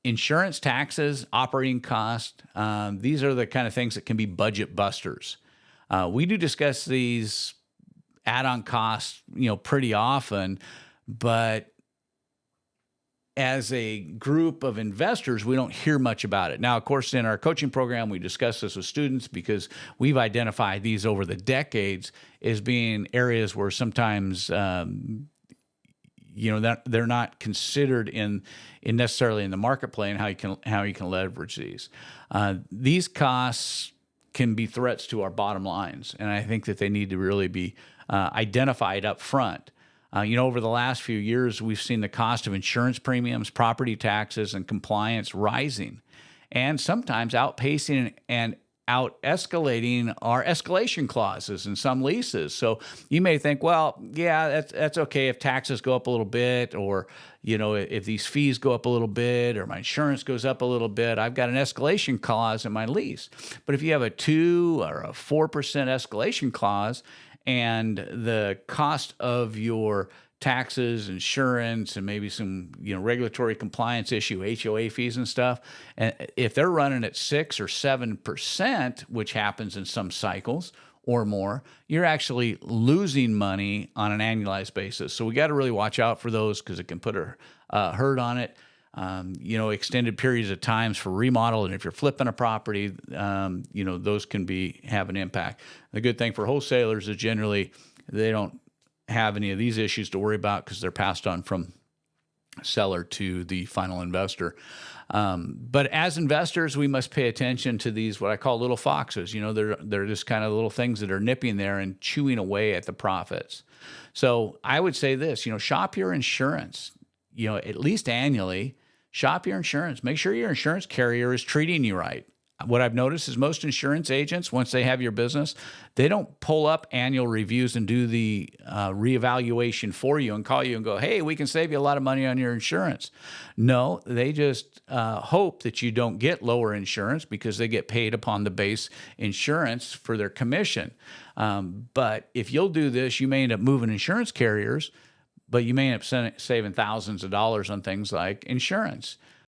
insurance, taxes, operating cost, these are the kind of things that can be budget busters. We do discuss these add-on costs, pretty often, but as a group of investors, we don't hear much about it. Now, of course, in our coaching program, we discuss this with students because we've identified these over the decades as being areas where sometimes, that they're not considered in necessarily in the marketplace, and how you can leverage these. These costs can be threats to our bottom lines, and I think that they need to really be identified up front. Over the last few years, we've seen the cost of insurance premiums, property taxes, and compliance rising, and sometimes outpacing and out-escalating our escalation clauses in some leases. So you may think, well, yeah, that's okay if taxes go up a little bit, or if these fees go up a little bit, or my insurance goes up a little bit, I've got an escalation clause in my lease. But if you have a 2 or a 4% escalation clause, and the cost of your taxes, insurance, and maybe some regulatory compliance issue, HOA fees and stuff, and if they're running at 6 or 7%, which happens in some cycles or more, you're actually losing money on an annualized basis. So we got to really watch out for those, because it can put a hurt on it. Extended periods of times for remodel, and if you're flipping a property, those can have an impact. The good thing for wholesalers is generally they don't have any of these issues to worry about, because they're passed on from seller to the final investor. But as investors, we must pay attention to these, what I call little foxes. They're just kind of little things that are nipping there and chewing away at the profits. So I would say this, shop your insurance, at least annually. Shop your insurance. Make sure your insurance carrier is treating you right. What I've noticed is most insurance agents, once they have your business, they don't pull up annual reviews and do the reevaluation for you and call you and go, hey, we can save you a lot of money on your insurance. No, they just hope that you don't get lower insurance, because they get paid upon the base insurance for their commission. But if you'll do this, you may end up moving insurance carriers, but you may end up saving thousands of dollars on things like insurance.